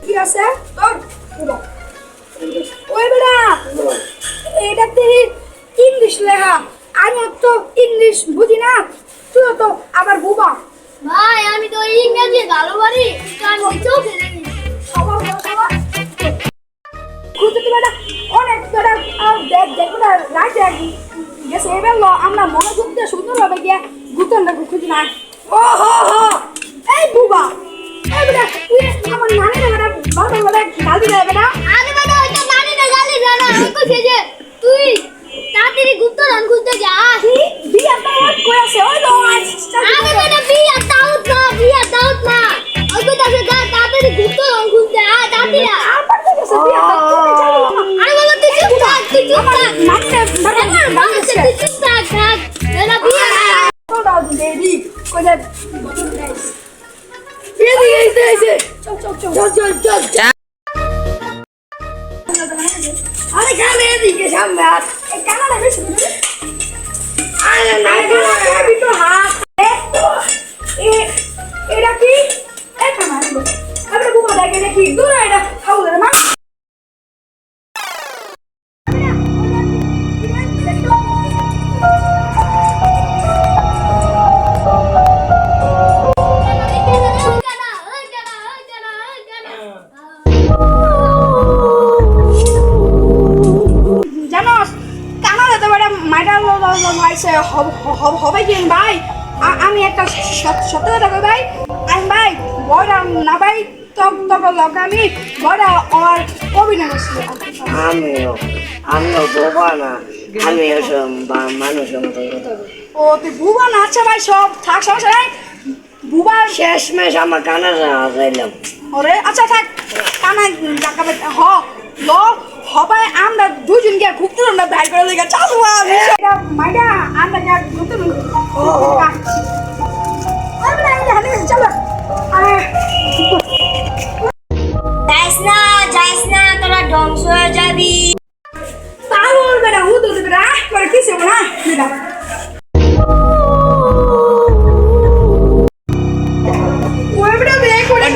কি আছে তোর ওই বেটা এটাতে ইংলিশ লেখা আমি তো ইংলিশ বুঝি না তুই তো আবার বুবা ভাই আমি তো ইংরেজি ভালো পারি আমি চোখে দেখি সবার সবার খুঁজে তো বেটা অনেক বেটা দেখ দেখ বেটা রাইতে গেছে এবার আমরা মনোযোগ দিয়ে সুন্দরভাবে গিয়ে গুতনটা খুঁজি না ও হো হো এই বুবা এই বেটা তুই আমার নানি না বেটা বাবা বেটা গালি দেয় বেটা আরে বাবা ওইটা নানি না গালি জানা আমি কইছে যে তুই তাড়াতাড়ি গুপ্তধন খুঁজতে যা বিয়া দাওয়াত কই আছে ওই তো আরে বাবা বিয়া দাউদ না ওই কইতা আছে যা তাড়াতাড়ি গুপ্তধন খুঁজতে আ তাড়াতাড়ি আর পারতে গেছে বিয়া আরে বাবা তুই চুপ থাক তুই চুপ থাক নানি বাংলাদেশে তুই চুপ থাক এলা বিয়া দাও দেদি কই যা এদিকে এসে চল আরে কানে এদিকে সামনে আর এই কানাটা বেশি আরে না আমি তো হাত এটা কি এই কানা আমরা বুবা দেখে দেখি দূর এটা খাও রে মা জানোস কানাডা তো বড় মাইডাল লাইছে হবে কি ভাই আমি একটা সত্য কথা কই ভাই আমি ভাই বড় না ভাই তক লগ আমি বড় আর অভিনয় করছি আমিও বোবা না আমিও মানুষের মতো কথা বলি। ও তুই বুবা না আচ্ছা ভাই সব থাক সমস্যা নাই বুবা শেষমেশ আমার কানা যাইলাম ওরে আচ্ছা থাক কানা জাকাবে ল হবে আমরা দুজন গিয়ে ঘুরতে না ভাই করে লেগে চালু এটা মাইডা আমরা গিয়ে ঘুরতে আরে না হাতে চলো আরে যাইস না তোরা ধ্বংস হয়ে যাবি পাগল বেটা হুদুর বেটা করে কিসে বলা বেটা ওই বেটা দেখ করে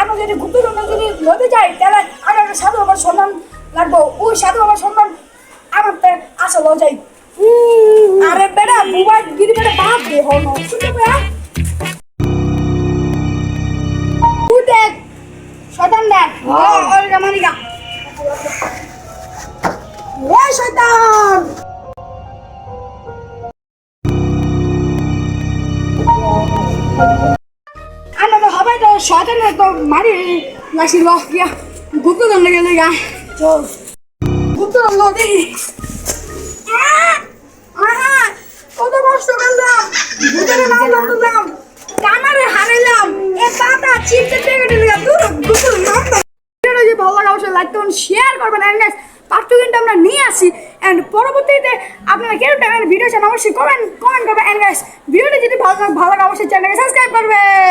আমি যদি ঘুরতে যদি নদী যাই তাহলে আমার সাধু বাবার সম্মান লাগবো ওই সাধু বাবার সম্মান আমার তো আসা লো যাই আরে বেটা বুবা গিরি বেটা বাদ দে হল না শুনতে বেটা তুই দেখ শয়তান দেখ ওই মানিকা ওই শয়তান আমরা তো হবে তো শয়তান তো মারি লাসি লস গিয়া গুপ্ত দম লেগে লেগা চল গুপ্ত দম লো দেখি কত কষ্ট করলাম গুপ্তের নাম লড়লাম কানারে হারাইলাম এ পাতা চিপতে টেকে লেগা দূর গুপ্ত নাম ভিডিওটা যদি ভালো লাগে অবশ্যই লাইক করুন শেয়ার করবেন এন্ড গাইস পার্ট 2 কিন্তু আমরা নিয়ে আসি এন্ড পরবর্তীতে আপনারা কেউ টাইমের ভিডিও চান অবশ্যই কমেন্ট করবেন এন্ড গাইস ভিডিওটা যদি ভালো লাগে অবশ্যই চ্যানেলকে সাবস্ক্রাইব করবেন